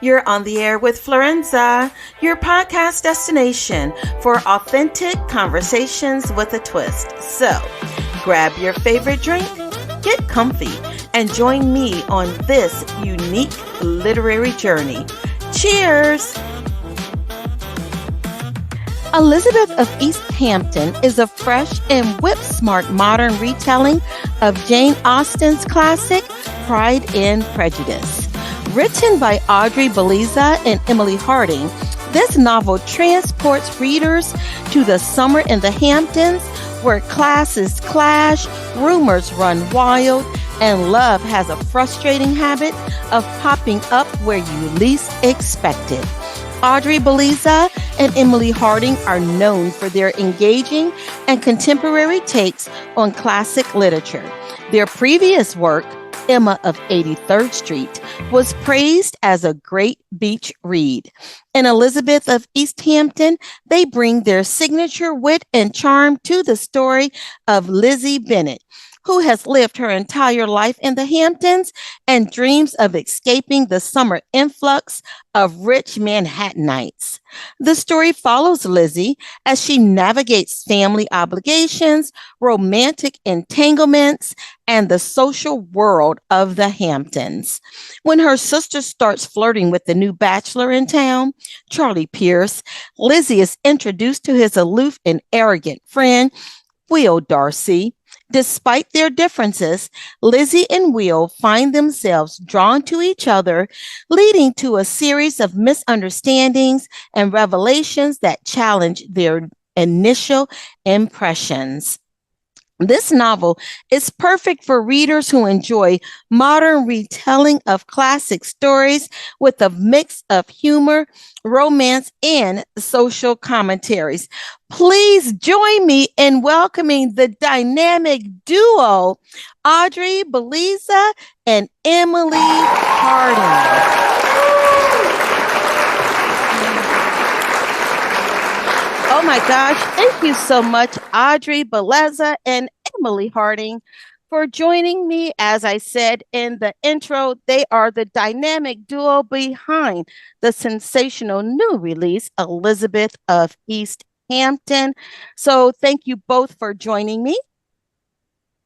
You're on the air with Florenza, your podcast destination for authentic conversations with a twist. So, grab your favorite drink, get comfy, and join me on this unique literary journey. Cheers! Elizabeth of East Hampton is a fresh and whip-smart modern retelling of Jane Austen's classic, Pride and Prejudice. Written by Audrey Bellezza and Emily Harding, this novel transports readers to the summer in the Hamptons, where classes clash, rumors run wild, and love has a frustrating habit of popping up where you least expect it. Audrey Bellezza and Emily Harding are known for their engaging and contemporary takes on classic literature. Their previous work, Emma of 83rd Street, was praised as a great beach read. In Elizabeth of East Hampton, they bring their signature wit and charm to the story of Lizzy Bennet, who has lived her entire life in the Hamptons and dreams of escaping the summer influx of rich Manhattanites. The story follows Lizzy as she navigates family obligations, romantic entanglements, and the social world of the Hamptons. When her sister starts flirting with the new bachelor in town, Charlie Pierce, Lizzy is introduced to his aloof and arrogant friend, Darcy. Despite their differences, Lizzy and Will find themselves drawn to each other, leading to a series of misunderstandings and revelations that challenge their initial impressions. This novel is perfect for readers who enjoy modern retelling of classic stories with a mix of humor, romance, and social commentaries. Please join me in welcoming the dynamic duo, Audrey Bellezza and Emily Harding. Oh my gosh, thank you so much, Audrey Bellezza and Emily Harding, for joining me. As I said in the intro, they are the dynamic duo behind the sensational new release, Elizabeth of East Hampton. So thank you both for joining me.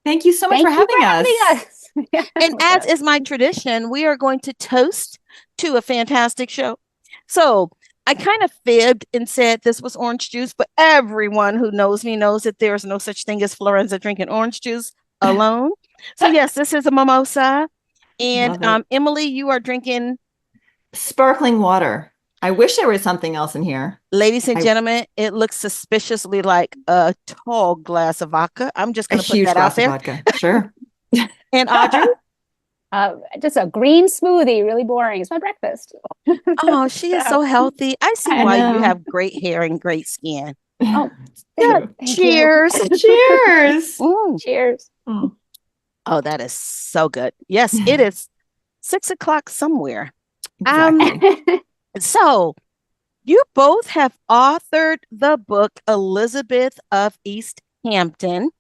Thank you so much for having us. And as is my tradition, we are going to toast to a fantastic show. So I kind of fibbed and said this was orange juice, but everyone who knows me knows that there's no such thing as Florenza drinking orange juice alone. So yes, this is a mimosa. And Emily, you are drinking sparkling water. I wish there was something else in here. Ladies and gentlemen, it looks suspiciously like a tall glass of vodka. I'm just going to put that out there. Vodka. Sure. And Audrey? Just a green smoothie, really boring. It's my breakfast. Oh, she is so healthy. I see why you have great hair and great skin. Oh, yeah. Cheers. Cheers. Cheers. Oh, that is so good. Yes, it is 6:00 somewhere. Exactly. So you both have authored the book Elizabeth of East Hampton.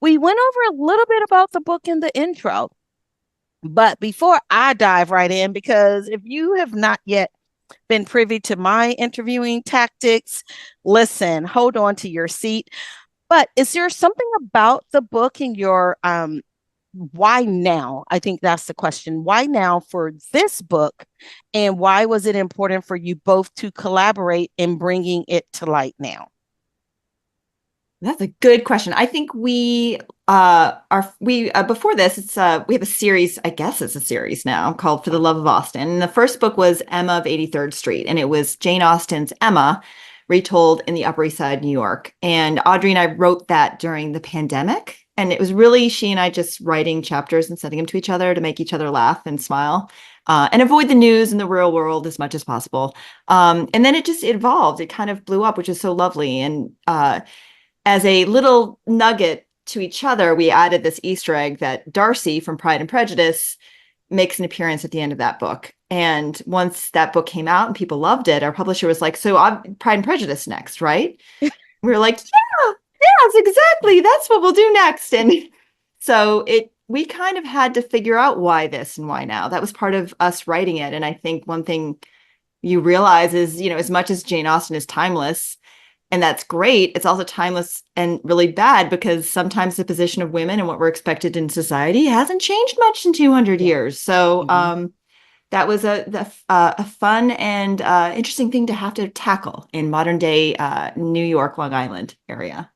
We went over a little bit about the book in the intro. But before I dive right in, because if you have not yet been privy to my interviewing tactics, listen, hold on to your seat. But is there something about the book and your why now? I think that's the question. Why now for this book? And why was it important for you both to collaborate in bringing it to light now? That's a good question. I think we before this, we have a series, I guess it's a series now, called For the Love of Austen. And the first book was Emma of 83rd Street, and it was Jane Austen's Emma retold in the Upper East Side, New York. And Audrey and I wrote that during the pandemic. And it was really she and I just writing chapters and sending them to each other to make each other laugh and smile and avoid the news and the real world as much as possible. And then it evolved. It kind of blew up, which is so lovely. And as a little nugget to each other, we added this Easter egg that Darcy from Pride and Prejudice makes an appearance at the end of that book. And once that book came out and people loved it, our publisher was like, so Pride and Prejudice next, right? We were like, yes, exactly. That's what we'll do next. And so we kind of had to figure out why this and why now. That was part of us writing it. And I think one thing you realize is, as much as Jane Austen is timeless, and that's great, it's also timeless and really bad because sometimes the position of women and what we're expected in society hasn't changed much in 200 years. So that was a fun and interesting thing to have to tackle in modern day New York, Long Island area.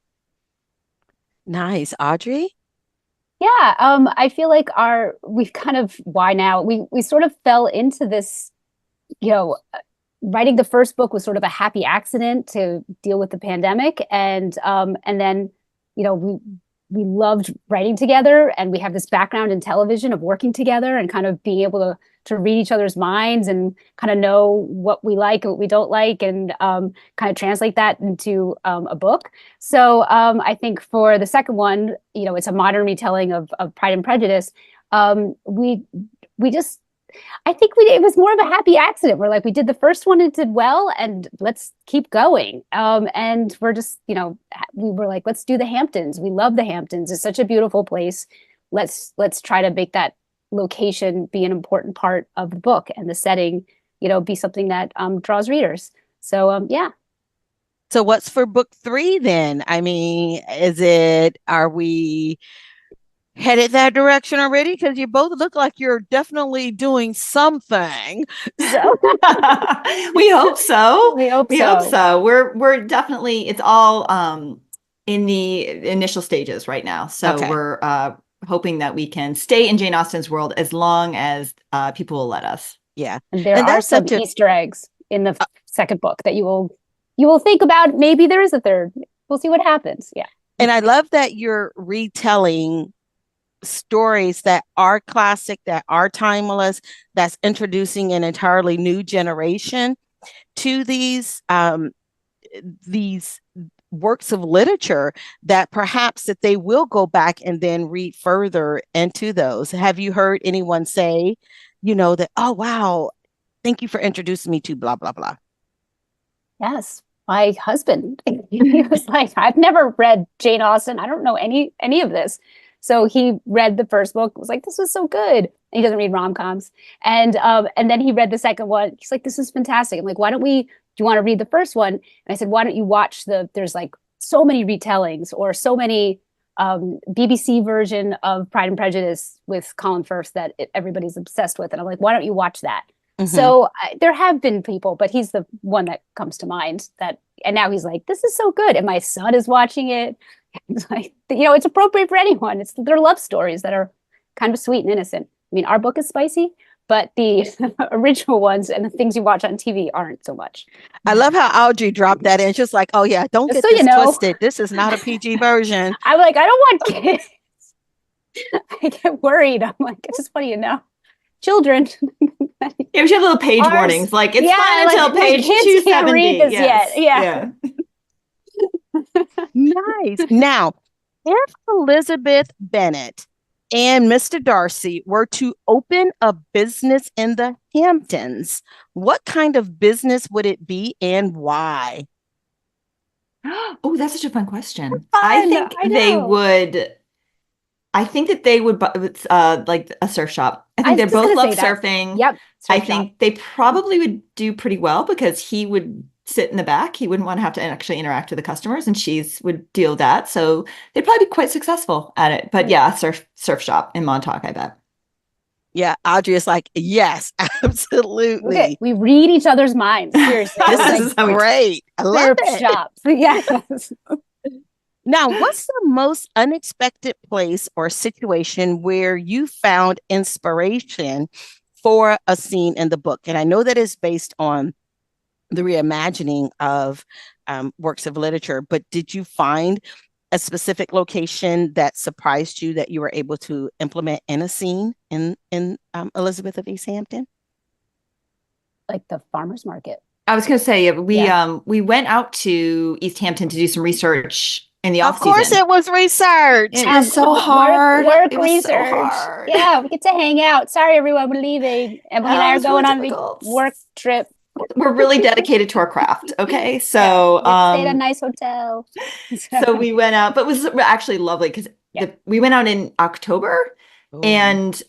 Nice. Audrey? Yeah, I feel like we've kind of why now we sort of fell into this, writing the first book was sort of a happy accident to deal with the pandemic, and then we loved writing together, and we have this background in television of working together and kind of being able to read each other's minds and kind of know what we like and what we don't like, and kind of translate that into a book. So I think for the second one, it's a modern retelling of Pride and Prejudice. We just I think it was more of a happy accident. We're like, we did the first one, it did well, and let's keep going. And we're just, we were like, let's do the Hamptons. We love the Hamptons. It's such a beautiful place. Let's try to make that location be an important part of the book, and the setting, be something that draws readers. So yeah. So what's for book 3 then? I mean, are we headed that direction already? Because you both look like you're definitely doing something. So we hope so. We hope so. We're definitely, it's all in the initial stages right now. So we're hoping that we can stay in Jane Austen's world as long as people will let us. Yeah. And there are some Easter eggs in the second book that you will think about. Maybe there is a third. We'll see what happens. Yeah. And I love that you're retelling stories that are classic, that are timeless, that's introducing an entirely new generation to these works of literature, that perhaps that they will go back and then read further into those. Have you heard anyone say, that, oh, wow, thank you for introducing me to blah, blah, blah? Yes. My husband, he was like, I've never read Jane Austen. I don't know any of this. So he read the first book, was like, this was so good. And he doesn't read rom-coms. And then he read the second one. He's like, this is fantastic. I'm like, do you want to read the first one? And I said, why don't you watch there's like so many retellings or so many BBC version of Pride and Prejudice with Colin Firth that everybody's obsessed with. And I'm like, why don't you watch that? Mm-hmm. So there have been people, but he's the one that comes to mind and now he's like, this is so good. And my son is watching it. It's like, it's appropriate for anyone. They're love stories that are kind of sweet and innocent. I mean, our book is spicy, but the original ones and the things you watch on TV aren't so much. I love how Audrey dropped that in. Just like, oh yeah, don't get this twisted. This is not a PG version. I'm like, I don't want kids. I get worried. I'm like, I just want you to know. Children. Yeah, we should have little page warnings. Like, it's fine until page 270. Can't read this yet. Yeah. Nice. Now, if Elizabeth Bennet and Mr. Darcy were to open a business in the Hamptons, what kind of business would it be and why? Oh, that's such a fun question. I think that they would like a surf shop. I think they both love surfing. Yep. I think they probably would do pretty well because he would sit in the back. He wouldn't want to have to actually interact with the customers, and she would deal with that. So they'd probably be quite successful at it. But yeah, surf shop in Montauk, I bet. Yeah, Audrey is like, yes, absolutely. Okay. We read each other's minds. Seriously. This is great. I love it. Shops. Yes. Now, what's the most unexpected place or situation where you found inspiration for a scene in the book? And I know that it's based on the reimagining of works of literature, but did you find a specific location that surprised you that you were able to implement in a scene in Elizabeth of East Hampton? Like the farmer's market. I was going to say, we went out to East Hampton to do some research in the off-season. Of course it was research. It was so hard. Work research. So hard. Yeah, we get to hang out. Sorry, everyone, we're leaving. Emily and I are going on a work trip. We're really dedicated to our craft. Okay. So stayed at a nice hotel. So we went out, but it was actually lovely because we went out in October Oh. and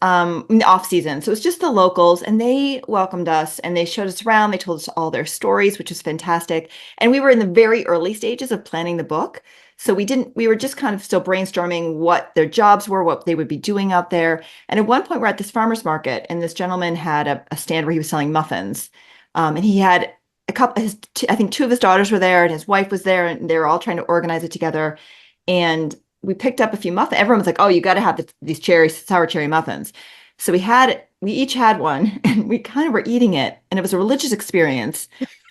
in the off season. So it was just the locals, and they welcomed us and they showed us around. They told us all their stories, which was fantastic. And we were in the very early stages of planning the book. So we were just kind of still brainstorming what their jobs were, what they would be doing out there. And at one point, we're at this farmer's market, and this gentleman had a stand where he was selling muffins. And he had a couple, I think two of his daughters were there, and his wife was there, and they were all trying to organize it together. And we picked up a few muffins. Everyone was like, "Oh, you got to have these sour cherry muffins." So we each had one, and we kind of were eating it, and it was a religious experience.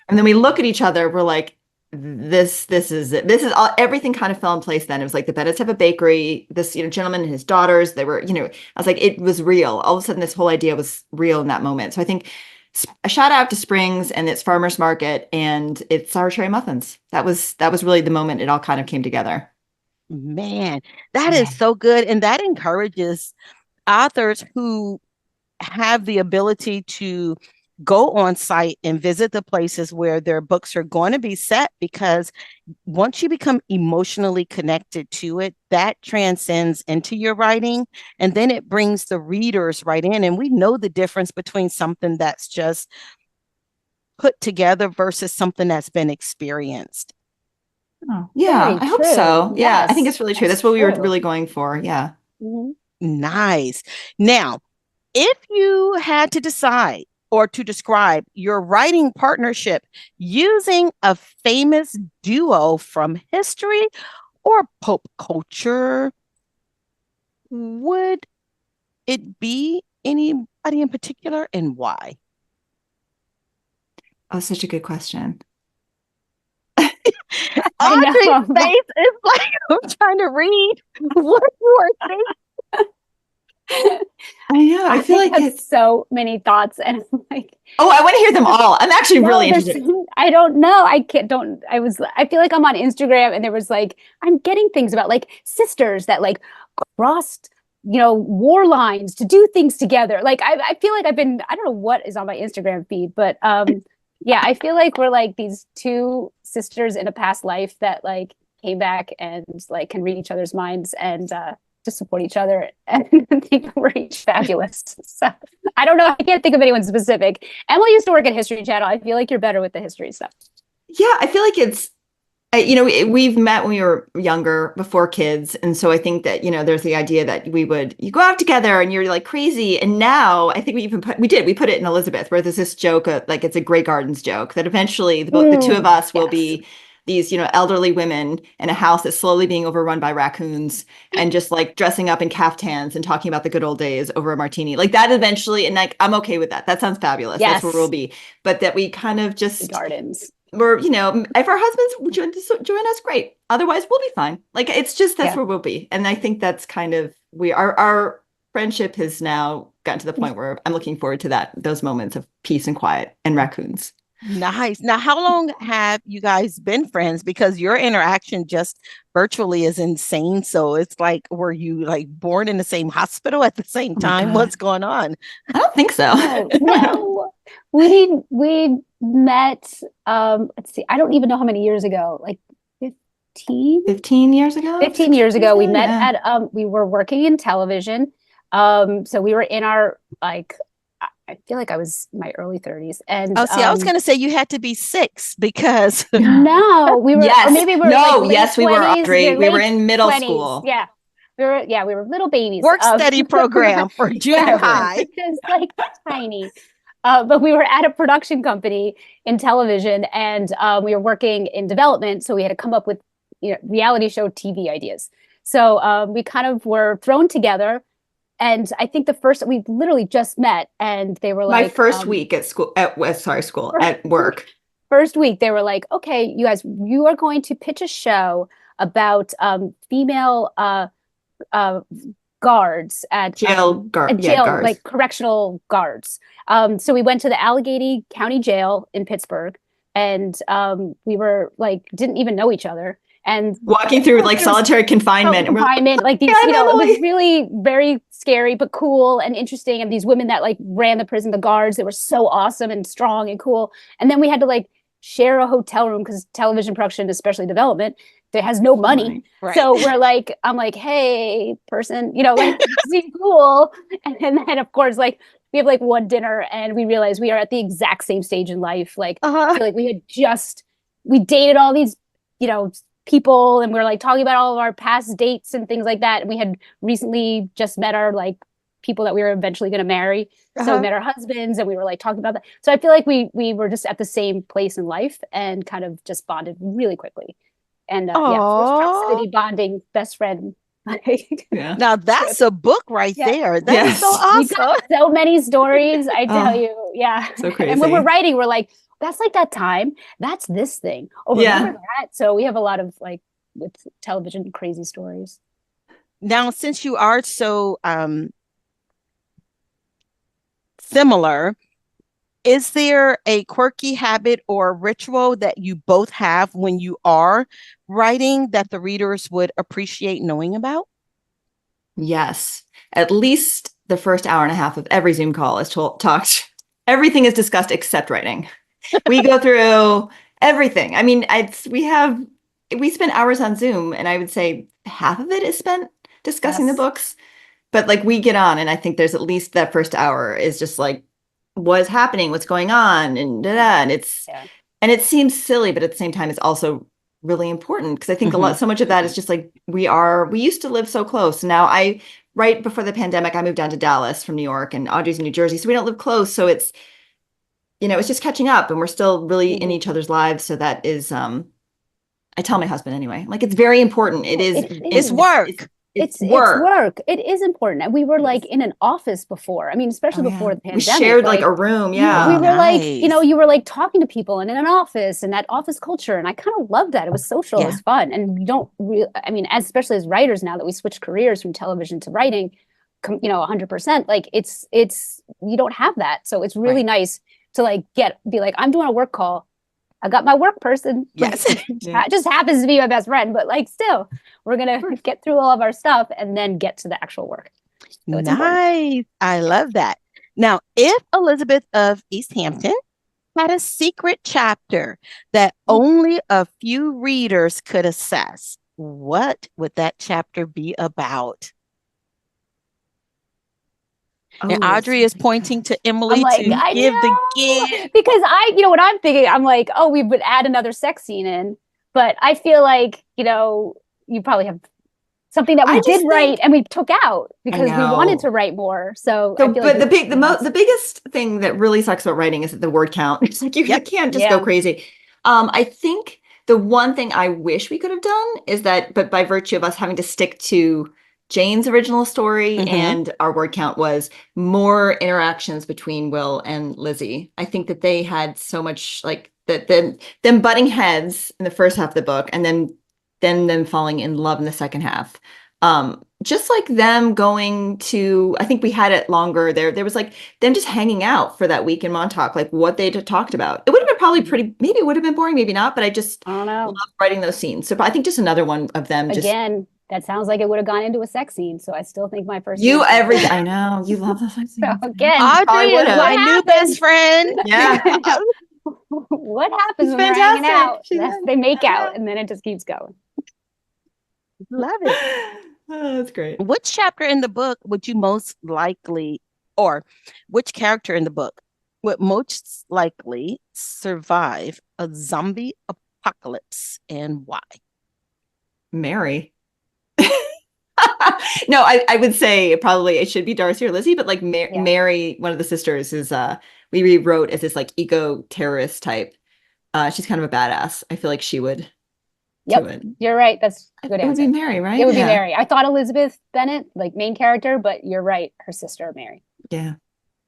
And then we look at each other, we're like, this is it. This is all, everything kind of fell in place then. It was like the Bennetts have a bakery, this, gentleman and his daughters, they were, I was like, it was real. All of a sudden, this whole idea was real in that moment. So I think a shout out to Springs and its farmers market and its sour cherry muffins. That was really the moment it all kind of came together. Man, that is so good. And that encourages authors who have the ability to go on site and visit the places where their books are going to be set, because once you become emotionally connected to it, that transcends into your writing, and then it brings the readers right in. And we know the difference between something that's just put together versus something that's been experienced. Oh, yeah, I hope so. Yeah, I think Yes, it's really true. That's what we were really going for. Yeah. Mhm. Nice. Now, if you had to decide or to describe your writing partnership using a famous duo from history or pop culture, would it be anybody in particular, and why? Oh, such a good question. I know. Audrey's face is like, I'm trying to read what you are saying. I know. I feel like have it's so many thoughts, and I'm like, oh, I want to hear them all. I'm actually no, really interested. I don't know. I can't. Don't. I feel like I'm on Instagram, and there was like I'm getting things about like sisters that like crossed, war lines to do things together. Like I feel like I've been. I don't know what is on my Instagram feed, but yeah, I feel like we're like these two sisters in a past life that like came back and like can read each other's minds and to support each other, and think we're each fabulous. So I don't know. I can't think of anyone specific. Emily used to work at History Channel. I feel like you're better with the history stuff. Yeah, I feel like it's we've met when we were younger, before kids, and so I think that there's the idea that you go out together and you're like crazy. And now I think we put it in Elizabeth, where there's this joke, like it's a Grey Gardens joke, that eventually the two of us will be these elderly women in a house that's slowly being overrun by raccoons, and just like dressing up in caftans and talking about the good old days over a martini, like that eventually. And like I'm okay with that. That sounds fabulous. Yes. That's where we'll be. But that we kind of just Gardens. We're, if our husbands would join us, great. Otherwise, we'll be fine. Like it's just that's where we'll be. And I think that's kind of our friendship has now gotten to the point where I'm looking forward to those moments of peace and quiet and raccoons. Nice. Now, how long have you guys been friends? Because your interaction just virtually is insane. So it's like, were you like born in the same hospital at the same time? What's going on? I don't think so. No, we met. Let's see. I don't even know how many years ago. Like 15 years ago. 15 years ago, we met at. We were working in television. So we were in our like. I feel like I was in my early 30s. And I was going to say you had to be 6 because no, we were. Yes. Or maybe we were. No. Like yes, we were. Audrey. We were in middle 20s. school. Yeah. We were little babies. Work study program for junior high. Just like tiny. But we were at a production company in television, and we were working in development. So we had to come up with reality show TV ideas. So we kind of were thrown together. And I think we literally just met, and they were like, my first week at school, at work. First week, they were like, okay, you guys, you are going to pitch a show about female guards at jail, like correctional guards. So we went to the Allegheny County Jail in Pittsburgh, and we were like, didn't even know each other. And walking through like solitary confinement, like these, it was really very scary, but cool and interesting. And these women that like ran the prison, the guards, they were so awesome and strong and cool. And then we had to like share a hotel room because television production, especially development, there has no money. Right. So we're like, I'm like, hey, person, like seem cool. And then of course, like we have like one dinner and we realize we are at the exact same stage in life. Like I feel like we dated all these, people, and we are like talking about all of our past dates and things like that. And we had recently just met our like people that we were eventually going to marry. So we met our husbands and we were like talking about that. So I feel like we were just at the same place in life and kind of just bonded really quickly. And forced proximity bonding, best friend. Now that's a book right there. That is so awesome. We got so many stories, I tell you. Yeah. So crazy. And when we're writing, we're like, that's like that time. That's this thing. Oh, remember that? So we have a lot of like with television crazy stories. Now, since you are so similar, is there a quirky habit or ritual that you both have when you are writing that the readers would appreciate knowing about? Yes. At least the first hour and a half of every Zoom call is talked. Everything is discussed except writing. We go through everything. I mean, we spend hours on Zoom, and I would say half of it is spent discussing the books. But like we get on, and I think there's at least that first hour is just like, what's happening, what's going on, and and it seems silly, but at the same time, it's also really important because I think so much of that is just like we used to live so close. Now right before the pandemic, I moved down to Dallas from New York, and Audrey's in New Jersey, so we don't live close. So it's it's just catching up, and we're still really in each other's lives. So that is I tell my husband anyway, like it's very important. It's work. It's work. It is important. And we were like in an office before. I mean, especially before the pandemic. We shared like a room. Yeah. We were like, you were like talking to people and in an office and that office culture. And I kind of loved that. It was social. It was fun. And we don't really, I mean, especially as writers now that we switched careers from television to writing, 100%, like it's, you don't have that. So it's really nice to like be like, I'm doing a work call. I got my work person. Yes. It just happens to be my best friend, but like still, we're going to get through all of our stuff and then get to the actual work. So nice. Important. I love that. Now, if Elizabeth of East Hampton had a secret chapter that only a few readers could assess, what would that chapter be about? And Audrey is pointing to Emily to give the gift. Because what I'm thinking, I'm like, oh, we would add another sex scene in. But I feel like, you probably have something that we did write and we took out because we wanted to write more. So I feel but the biggest thing that really sucks about writing is the word count. It's like you can't just go crazy. I think the one thing I wish we could have done is that, but by virtue of us having to stick to Jane's original story and our word count was more interactions between Will and Lizzy. I think that they had so much like them butting heads in the first half of the book and then them falling in love in the second half. Just like them going to, I think we had it longer there. There was like them just hanging out for that week in Montauk, like what they talked about. It would have been probably maybe it would have been boring, maybe not, but I don't know. Love writing those scenes. So I think just another one of them. Again, that sounds like it would have gone into a sex scene. So I still think my first. I know you love the sex scene. So again, Audrey is my new best friend. Yeah. What happens when they're hanging out? They make out, and then it just keeps going. Love it. Oh, that's great. Which chapter in the book would you most likely, or which character in the book would most likely survive a zombie apocalypse, and why? Mary. No, I would say probably it should be Darcy or Lizzy, but like Mary, one of the sisters, is we rewrote as this like eco terrorist type. She's kind of a badass. I feel like she would. Yep, you're right. That's a good answer. It would be Mary, right? It would be Mary. I thought Elizabeth Bennet, like main character, but you're right. Her sister, Mary. Yeah,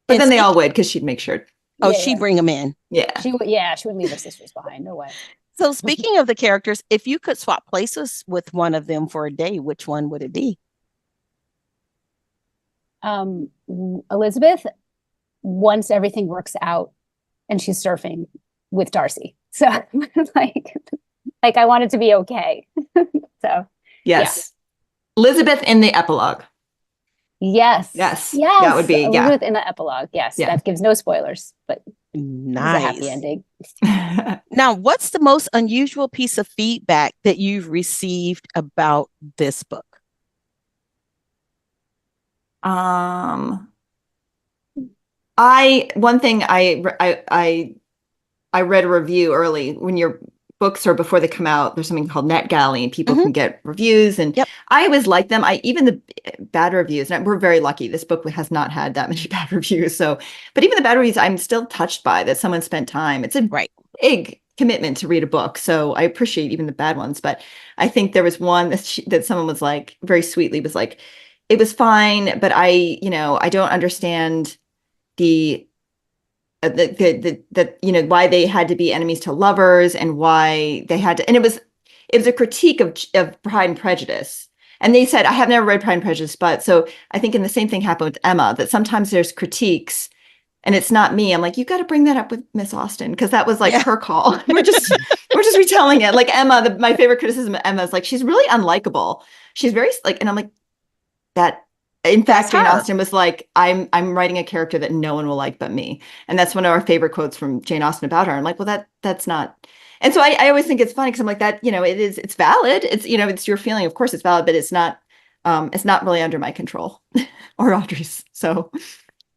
but then they all would because she'd make sure. Oh, she'd bring them in. Yeah, she would. Yeah, she would leave her sisters behind. No way. So speaking of the characters, if you could swap places with one of them for a day, which one would it be? Elizabeth, once everything works out and she's surfing with Darcy. So like I want it to be okay. So yes. Yeah. Elizabeth in the epilogue. Yes. That would be Elizabeth in the epilogue. Yes. That gives no spoilers, but It was a happy Nice. ending. Now, what's the most unusual piece of feedback that you've received about this book? One thing I read a review early when your books are before they come out. There's something called NetGalley, and people can get reviews. And Yep. I always like them. Even the bad reviews, and we're very lucky. This book has not had that many bad reviews. So, but even the bad reviews, I'm still touched by that someone spent time. It's a Right. big commitment to read a book. So I appreciate even the bad ones. But I think there was one that someone was like, very sweetly was like, it was fine, but I don't understand the why they had to be enemies to lovers and why they had to, and it was a critique of Pride and Prejudice. And they said, I have never read Pride and Prejudice, but so I think, and the same thing happened with Emma, that sometimes there's critiques and it's not me. I'm like, you got to bring that up with Miss Austen, because that was like her call. we're just retelling it. Like Emma, my favorite criticism of Emma is like, she's really unlikable. She's very like, and I'm like, that. In fact, Jane Austen was like, I'm writing a character that no one will like but me. And that's one of our favorite quotes from Jane Austen about her. I'm like, well, that's not. And so I always think it's funny because I'm like, that, it's valid. It's, it's your feeling. Of course it's valid, but it's not really under my control or Audrey's. So,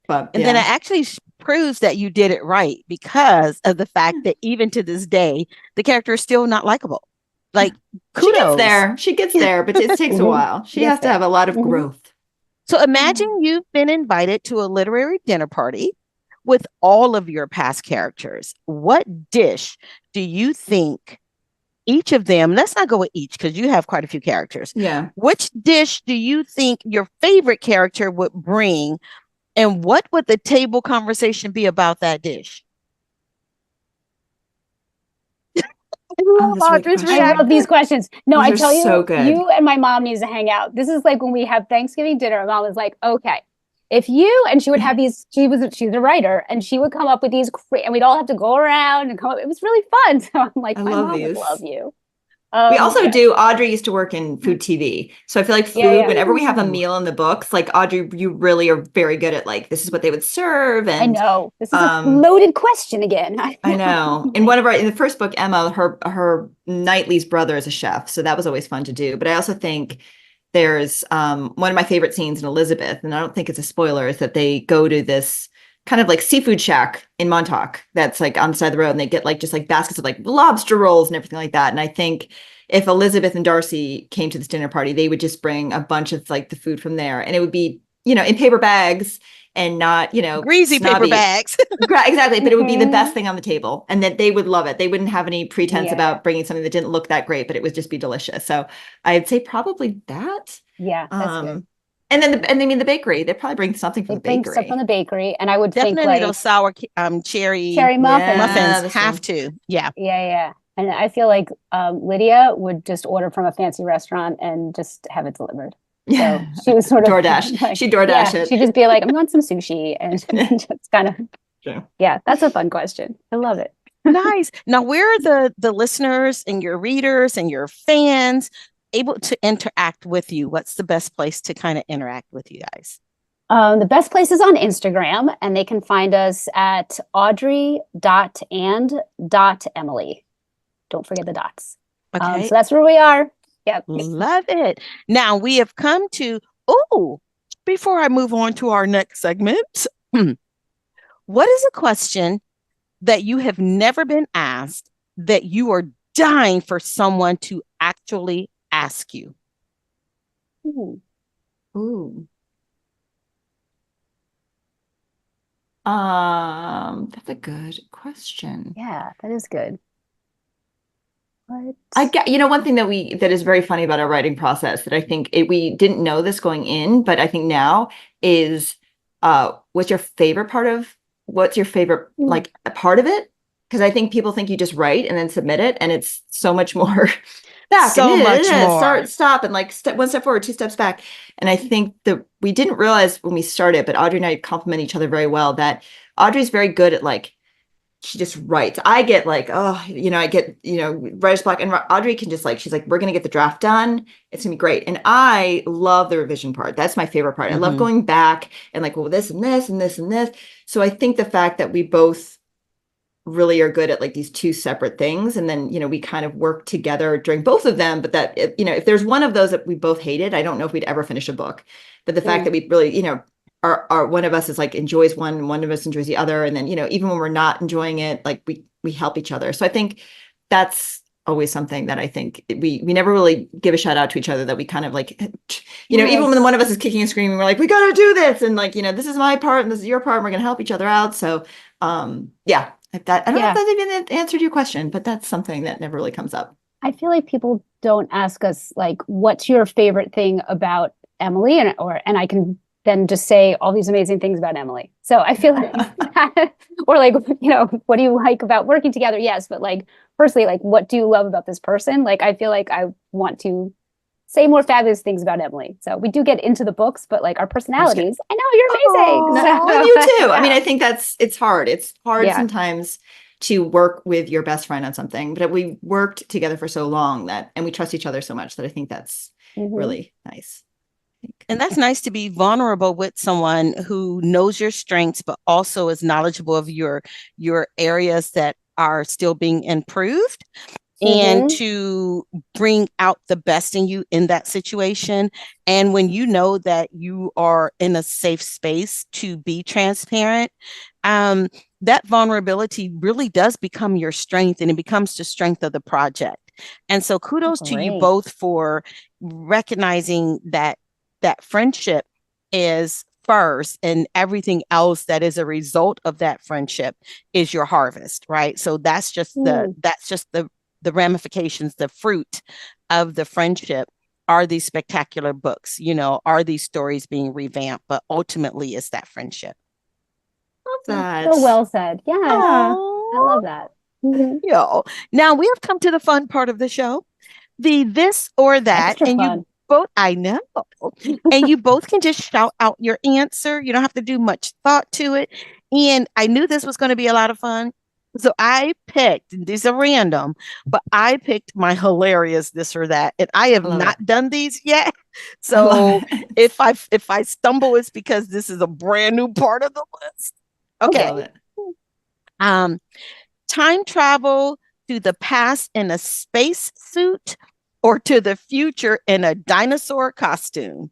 but and then it actually proves that you did it right, because of the fact that even to this day, the character is still not likable. Like, kudos. She gets there, but it takes a while. She has to have a lot of growth. So imagine you've been invited to a literary dinner party with all of your past characters. What dish do you think each of them, let's not go with each because you have quite a few characters. Yeah. Which dish do you think your favorite character would bring, and what would the table conversation be about that dish? I love these questions. No, I tell you, so good. You and my mom needs to hang out. This is like when we have Thanksgiving dinner. Mom was like, okay, if you, and she would have these, she's a writer, and she would come up with these, and we'd all have to go around and come up. It was really fun. So I'm like, my mom would love you. We also do, Audrey used to work in food TV. So I feel like food, whenever we have a meal in the books, like Audrey, you really are very good at like, this is what they would serve. And I know, this is a loaded question again. I know. In the first book, Emma, her Knightley's brother is a chef. So that was always fun to do. But I also think there's one of my favorite scenes in Elizabeth, and I don't think it's a spoiler, is that they go to this kind of like seafood shack in Montauk that's like on the side of the road, and they get like just like baskets of like lobster rolls and everything like that. And I think if Elizabeth and Darcy came to this dinner party, they would just bring a bunch of like the food from there, and it would be, in paper bags and not, greasy paper bags. Exactly. But it would be the best thing on the table, and that they would love it. They wouldn't have any pretense about bringing something that didn't look that great, but it would just be delicious. So I'd say probably that. Yeah, that's good. And then the bakery, they probably bring something from the bakery. Bring stuff from the bakery, and I would definitely think like those sour cherry muffins have to. Yeah. And I feel like Lydia would just order from a fancy restaurant and just have it delivered. So she was sort of DoorDash. Like, She'd DoorDash it. She'd just be like, I want some sushi, and just kind of. Yeah, that's a fun question. I love it. Nice. Now, where are the listeners and your readers and your fans able to interact with you? What's the best place to kind of interact with you guys? The best place is on Instagram, and they can find us at audrey.and.emily. Don't forget the dots. Okay. So that's where we are. Yep. Love it. Now we have come to, before I move on to our next segment, what is a question that you have never been asked that you are dying for someone to actually ask you? That's a good question. Yeah, that is good. One thing that is very funny about our writing process that I think we didn't know this going in, but I think now is what's your favorite part of like a part of it? Because I think people think you just write and then submit it, and it's so much more back. More. Stop, and like one step forward, two steps back. And I think that we didn't realize when we started, but Audrey and I complement each other very well, that Audrey's very good at like, she just writes. I get like, I get, writer's block, and Audrey can just like, she's like, we're going to get the draft done. It's gonna be great. And I love the revision part. That's my favorite part. I love going back and like, well, this and this and this and this. So I think the fact that we both really are good at like these two separate things. And then, we kind of work together during both of them. But that, if there's one of those that we both hated, I don't know if we'd ever finish a book. But the fact that we really, are one of us is like enjoys one and one of us enjoys the other. And then, even when we're not enjoying it, like we help each other. So I think that's always something that I think we never really give a shout out to each other, that we kind of like, even when one of us is kicking and screaming, we're like, we got to do this. And like, this is my part and this is your part. And we're going to help each other out. So like that. I don't know if that even answered your question, but that's something that never really comes up. I feel like people don't ask us like, what's your favorite thing about Emily? And I can then just say all these amazing things about Emily. So I feel like or like, what do you like about working together? Yes. But like, personally, like, what do you love about this person? Like, I feel like I want to say more fabulous things about Emily. So we do get into the books, but like our personalities, I know you're amazing. And you too. I mean, I think it's hard. It's hard sometimes to work with your best friend on something, but we worked together for so long and we trust each other so much that I think that's really nice. And that's nice to be vulnerable with someone who knows your strengths, but also is knowledgeable of your areas that are still being improved, and to bring out the best in you in that situation. And when you know that you are in a safe space to be transparent, that vulnerability really does become your strength, and it becomes the strength of the project. And so kudos to you both for recognizing that friendship is first, and everything else that is a result of that friendship is your harvest, right? So that's just the ramifications, the fruit of the friendship are these spectacular books, are these stories being revamped, but ultimately it's that friendship. Love that. So well said. Yeah. Aww. I love that. Yeah. Now we have come to the fun part of the show, the this or that. Extra and fun. You both, I know, and you both can just shout out your answer. You don't have to do much thought to it. And I knew this was going to be a lot of fun. So I picked, these are random, but I picked my hilarious this or that. And I have not done these yet. So if I stumble, it's because this is a brand new part of the list. Okay. Time travel to the past in a space suit, or to the future in a dinosaur costume?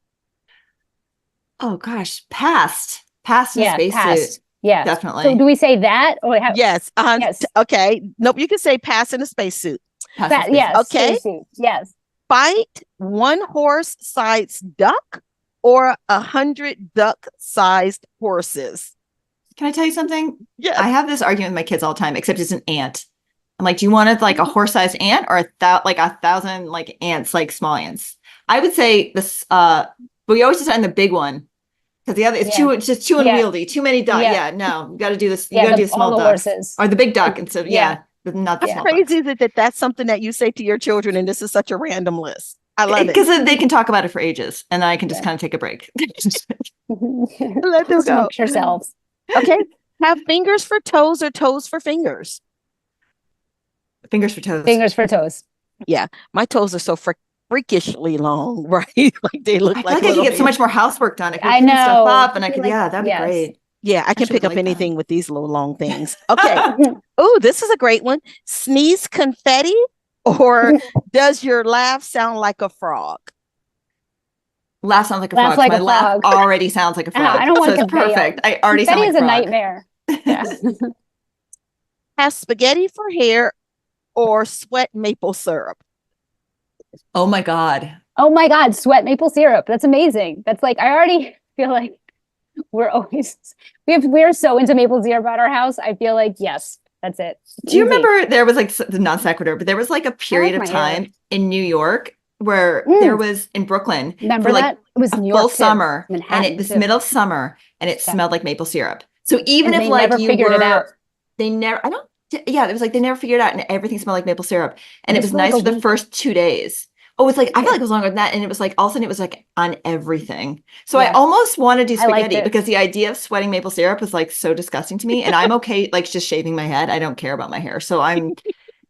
Oh gosh, past in a spacesuit. Yeah, definitely. So do we say that or yes? Yes. Okay. Nope. You can say pass in a spacesuit. Yes. Okay. Yes. Fight one horse-sized duck or 100 duck-sized horses. Can I tell you something? Yes. I have this argument with my kids all the time, except it's an ant. I'm like, do you want it like a horse-sized ant or 1,000 like ants, like small ants? I would say this, but we always decide on the big one, because the other it's just too unwieldy, too many ducks. Yeah, no, you got to do this. You got to do the small ducks horses. Or the big duck instead. Not the That's small crazy ducks. That's something that you say to your children, and this is such a random list. I love it because they can talk about it for ages, and then I can just kind of take a break. Let them go. Yourselves. Okay, have fingers for toes or toes for fingers? Fingers for toes. Fingers for toes. Yeah, my toes are so freakishly long, right? Like they look like I could get so much more housework done. I know. Stuff up, and I could, that'd be great. Yeah, I can pick up anything with these little long things. Okay. Oh, this is a great one. Sneeze confetti, or does your laugh sound like a frog? Laugh sounds like a frog. My laugh already sounds like a frog. I don't want it's perfect. I already sound like a frog. Confetti is a nightmare. Yeah. Have spaghetti for hair or sweat maple syrup? Oh my God. Sweat maple syrup. That's amazing. That's like, I already feel like we're so into maple syrup at our house. I feel like, yes, that's it. Do you remember there was like the non sequitur, but there was like a period of time in New York where there was in Brooklyn. Remember that? It was New York full summer, Manhattan and it was middle of summer, and it smelled like maple syrup. So even if like you figured it out, they never. It was like they never figured it out, and everything smelled like maple syrup, and it was nice for the first 2 days. Oh, it's like I feel like it was longer than that, and it was like all of a sudden it was like on everything. So I almost want to do spaghetti because the idea of sweating maple syrup was like so disgusting to me, and I'm okay like just shaving my head. I don't care about my hair, so I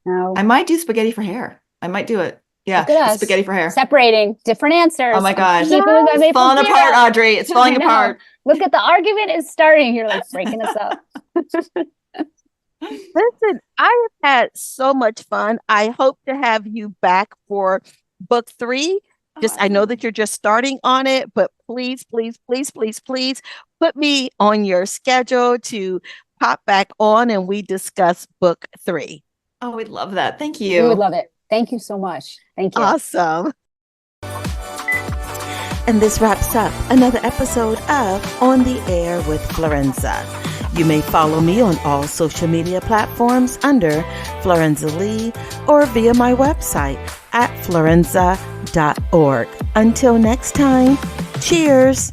might do spaghetti for hair. I might do it. Yeah, spaghetti for hair. Separating different answers. Oh my gosh, it's falling apart, Audrey. It's falling apart. Look at the argument is starting. You're like breaking us up. Listen, I have had so much fun. I hope to have you back for book three. Oh, Just, I know absolutely. that you're just starting on it, but please, please, please, please, please put me on your schedule to pop back on and we discuss book three. Oh, we'd love that. Thank We would you. love it. Thank you so much. Thank you. Awesome. And this wraps up another episode of On the Air with Florenza. You may follow me on all social media platforms under Florenza Lee or via my website at florenza.org. Until next time, cheers.